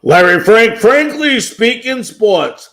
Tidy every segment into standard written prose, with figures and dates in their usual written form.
Larry Frank, frankly speaking, sports.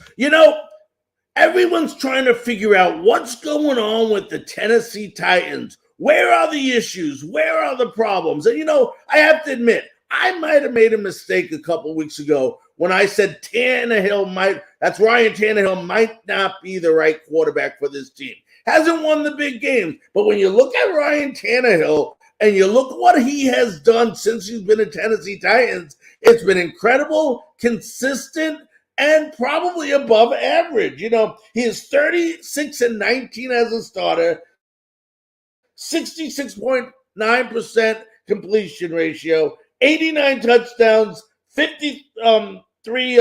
Everyone's trying to figure out what's going on with the Tennessee Titans. Where are the issues? Where are the problems? And I have to admit, I might have made a mistake a couple weeks ago when I said Ryan Tannehill might not be the right quarterback for this team. Hasn't won the big games, but when you look at Ryan Tannehill and you look what he has done since he's been a Tennessee Titans, it's been incredible, consistent, and probably above average. He is 36-19 as a starter, 66.9% completion ratio, 89 touchdowns, 53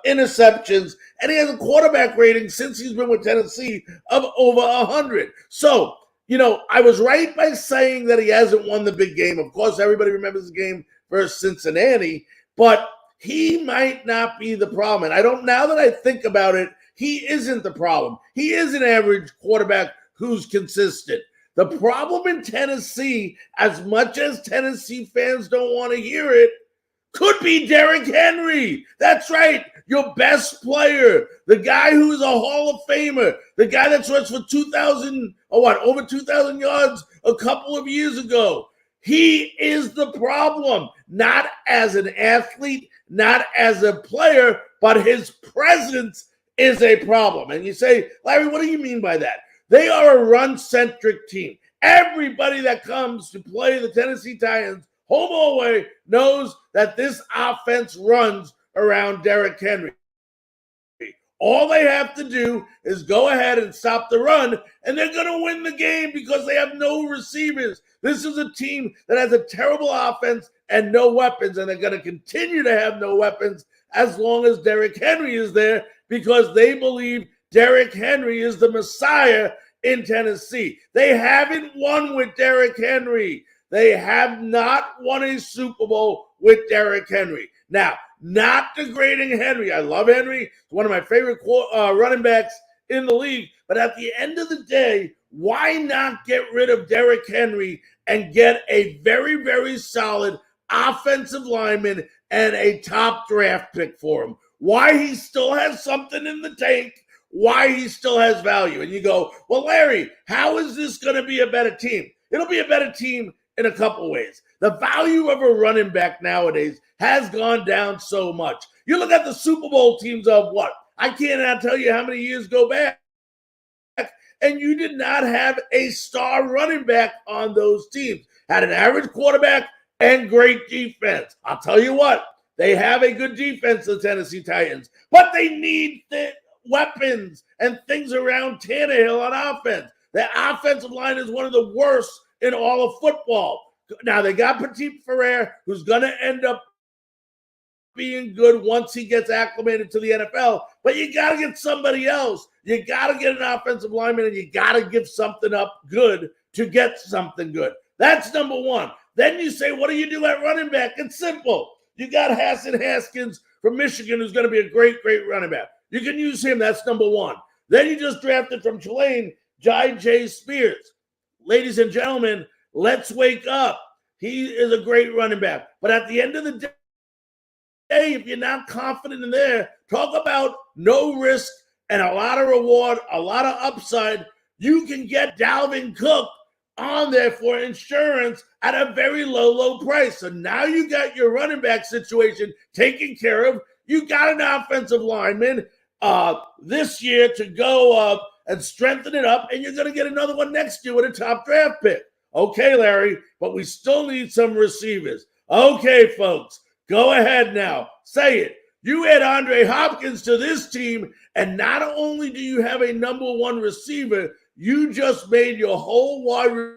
interceptions, and he has a quarterback rating since he's been with Tennessee of over 100. So, I was right by saying that he hasn't won the big game. Of course, everybody remembers the game versus Cincinnati, but he might not be the problem. And now that I think about it, he isn't the problem. He is an average quarterback who's consistent. The problem in Tennessee, as much as Tennessee fans don't want to hear it, could be Derrick Henry. That's right. Your best player, the guy who is a Hall of Famer, the guy that's rushed for over 2,000 yards a couple of years ago. He is the problem, not as an athlete, not as a player, but his presence is a problem. And you say, Larry, what do you mean by that? They are a run-centric team. Everybody that comes to play the Tennessee Titans, home or away, knows that this offense runs around Derrick Henry. All they have to do is go ahead and stop the run, and they're going to win the game because they have no receivers. This is a team that has a terrible offense and no weapons, and they're going to continue to have no weapons as long as Derrick Henry is there because they believe Derrick Henry is the Messiah in Tennessee. They haven't won with Derrick Henry. They have not won a Super Bowl with Derrick Henry. Now, not degrading Henry. I love Henry. He's one of my favorite running backs in the league. But at the end of the day, why not get rid of Derrick Henry and get a very, very solid offensive lineman and a top draft pick for him? Why he still has something in the tank, why he still has value. And you go, well, Larry, how is this going to be a better team? It'll be a better team in a couple ways. The value of a running back nowadays has gone down so much. You look at the Super Bowl teams of what? I cannot tell you how many years go back. And you did not have a star running back on those teams. Had an average quarterback and great defense. I'll tell you what, they have a good defense, the Tennessee Titans, but they need the weapons and things around Tannehill on offense. The offensive line is one of the worst in all of football. Now, they got Petit Ferrer, who's going to end up being good once he gets acclimated to the NFL, but you got to get somebody else. You got to get an offensive lineman, and you got to give something up good to get something good. That's number one. Then you say, what do you do at running back? It's simple. You got Hassan Haskins from Michigan, who's going to be a great, great running back. You can use him. That's number one. Then you just drafted from Tulane, J. Spears. Ladies and gentlemen, let's wake up. He is a great running back. But at the end of the day, if you're not confident in there, talk about no risk and a lot of reward, a lot of upside. You can get Dalvin Cook on there for insurance at a very low price. So now you got your running back situation taken care of. You got an offensive lineman this year to go up and strengthen it up, and you're going to get another one next year with a top draft pick. Okay, Larry, but we still need some receivers. Okay, folks, go ahead now. Say it. You add Andre Hopkins to this team, and not only do you have a number one receiver, you just made your whole wide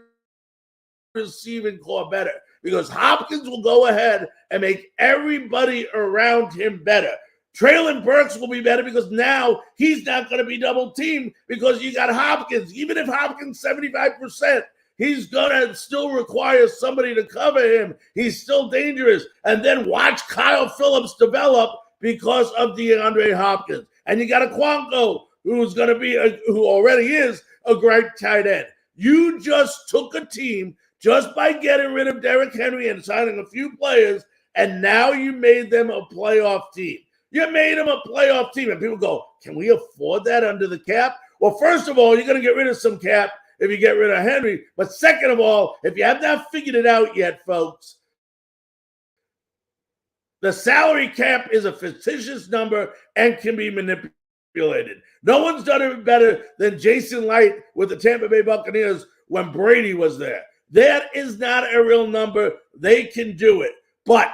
receiving core better because Hopkins will go ahead and make everybody around him better. Treylon Burks will be better because now he's not going to be double teamed because you got Hopkins. Even if Hopkins 75%, he's going to still require somebody to cover him. He's still dangerous. And then watch Kyle Phillips develop because of DeAndre Hopkins. And you got Okonkwo, who's going to be, who already is a great tight end. You just took a team just by getting rid of Derrick Henry and signing a few players and now you made them a playoff team. You made them a playoff team. And people go, can we afford that under the cap? Well, first of all, you're going to get rid of some cap if you get rid of Henry. But second of all, if you have not figured it out yet, folks, the salary cap is a fictitious number and can be manipulated. No one's done it better than Jason Light with the Tampa Bay Buccaneers when Brady was there. That is not a real number. They can do it. But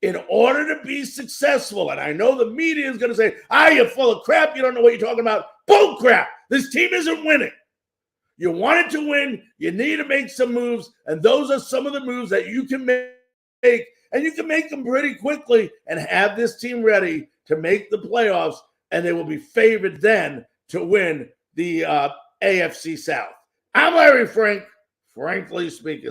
in order to be successful, and I know the media is going to say, you're full of crap. You don't know what you're talking about. Bull crap. This team isn't winning. You want it to win. You need to make some moves. And those are some of the moves that you can make. And you can make them pretty quickly and have this team ready to make the playoffs. And they will be favored then to win the AFC South. I'm Larry Frank, frankly speaking.